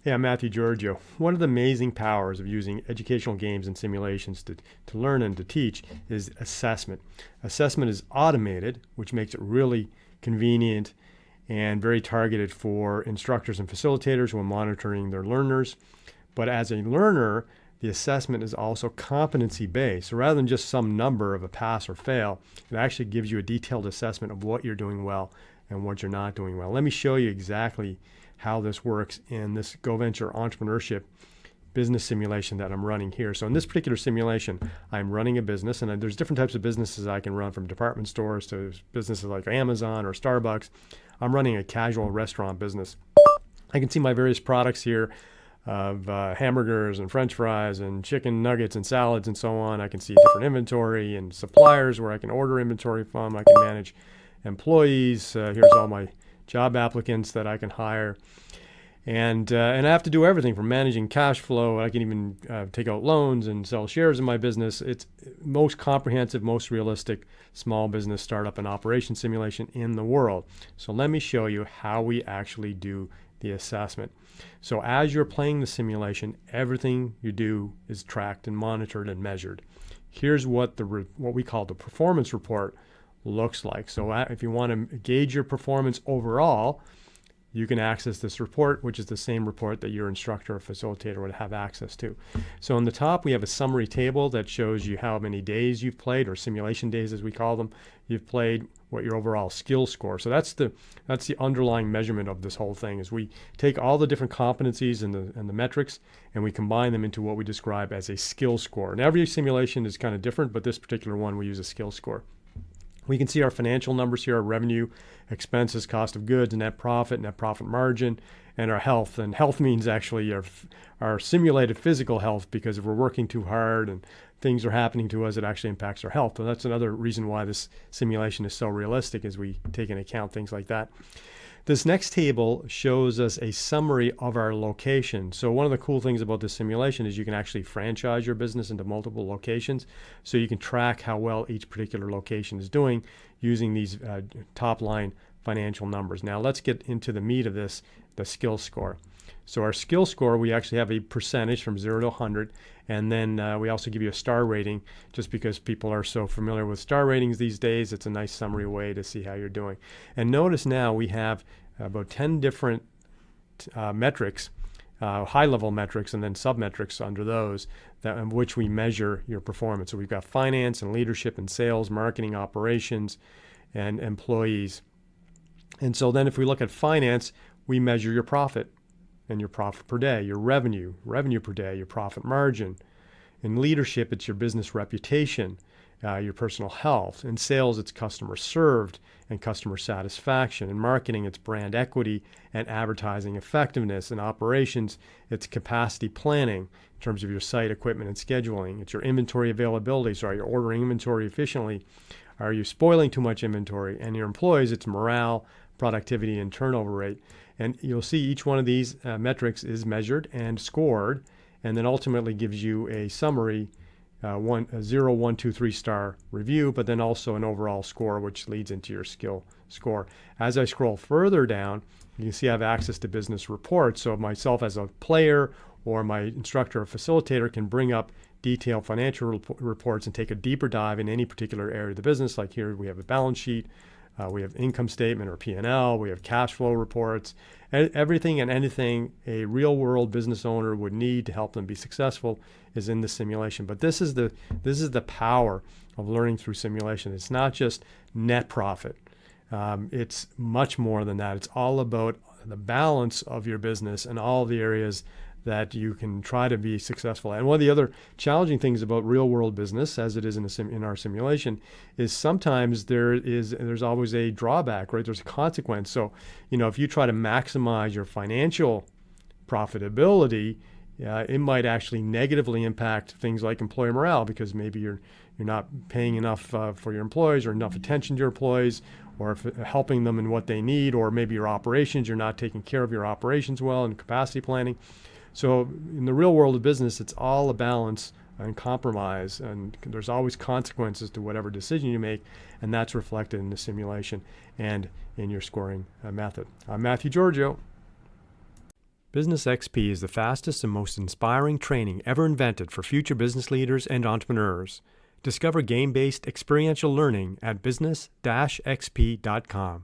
Hey, I'm Matthew Giorgio. One of the amazing powers of using educational games and simulations to learn and to teach is assessment. Assessment is automated, which makes it really convenient and very targeted for instructors and facilitators who are monitoring their learners. But as a learner, the assessment is also competency based. So rather than just some number of a pass or fail, it actually gives you a detailed assessment of what you're doing well and what you're not doing well. Let me show you exactly how this works in this GoVenture entrepreneurship business simulation that I'm running here. So in this particular simulation, I'm running a business, and there's different types of businesses I can run, from department stores to businesses like Amazon or Starbucks. I'm running a casual restaurant business. I can see my various products here of hamburgers and French fries and chicken nuggets and salads and so on. I can see different inventory and suppliers where I can order inventory from. I can manage employees. Here's all my job applicants that I can hire. And I have to do everything from managing cash flow. I can even take out loans and sell shares in my business. It's most comprehensive, most realistic small business startup and operation simulation in the world. So let me show you how we actually do the assessment. So as you're playing the simulation, everything you do is tracked and monitored and measured. Here's what we call the performance report looks like. So if you want to gauge your performance overall, you can access this report, which is the same report that your instructor or facilitator would have access to. So on the top, we have a summary table that shows you how many days you've played, or simulation days as we call them, you've played, what your overall skill score. So that's the underlying measurement of this whole thing, is we take all the different competencies and the metrics, and we combine them into what we describe as a skill score. And every simulation is kind of different, but this particular one, we use a skill score. We can see our financial numbers here: our revenue, expenses, cost of goods, net profit margin, and our health. And health means actually our simulated physical health, because if we're working too hard and things are happening to us, it actually impacts our health. So that's another reason why this simulation is so realistic, as we take into account things like that. This next table shows us a summary of our location. So one of the cool things about this simulation is you can actually franchise your business into multiple locations. So you can track how well each particular location is doing using these top line financial numbers. Now let's get into the meat of this, the skill score. So our skill score, we actually have a percentage from 0 to 100. And then we also give you a star rating, just because people are so familiar with star ratings these days. It's a nice summary way to see how you're doing. And notice now we have about 10 different metrics, high-level metrics, and then sub-metrics under those, in which we measure your performance. So we've got finance and leadership and sales, marketing, operations, and employees. And so then if we look at finance, we measure your profit and your profit per day, your revenue per day, your profit margin. In leadership, it's your business reputation, your personal health. In sales, it's customer served and customer satisfaction. In marketing, it's brand equity and advertising effectiveness. In operations, it's capacity planning in terms of your site equipment and scheduling. It's your inventory availability. So are you ordering inventory efficiently? Are you spoiling too much inventory? And your employees, it's morale, productivity, and turnover rate. And you'll see each one of these metrics is measured and scored, and then ultimately gives you a summary, a 0, 1, 2, 3 star review, but then also an overall score, which leads into your skill score. As I scroll further down, you can see I have access to business reports. So myself as a player or my instructor or facilitator can bring up detailed financial reports and take a deeper dive in any particular area of the business. Like here we have a balance sheet, we have income statement or P&L, we have cash flow reports, everything and anything a real world business owner would need to help them be successful is in the simulation. But this is the power of learning through simulation. It's not just net profit. It's much more than that. It's all about the balance of your business and all the areas that you can try to be successful at. And one of the other challenging things about real world business, as it is in our simulation, is sometimes there's always a drawback, right? There's a consequence. So, if you try to maximize your financial profitability, it might actually negatively impact things like employee morale, because maybe you're not paying enough for your employees, or enough attention to your employees, or helping them in what they need, or maybe your operations, you're not taking care of your operations well and capacity planning. So in the real world of business, it's all a balance and compromise, and there's always consequences to whatever decision you make, and that's reflected in the simulation and in your scoring method. I'm Matthew Giorgio. businessXP is the fastest and most inspiring training ever invented for future business leaders and entrepreneurs. Discover game-based experiential learning at business-xp.com.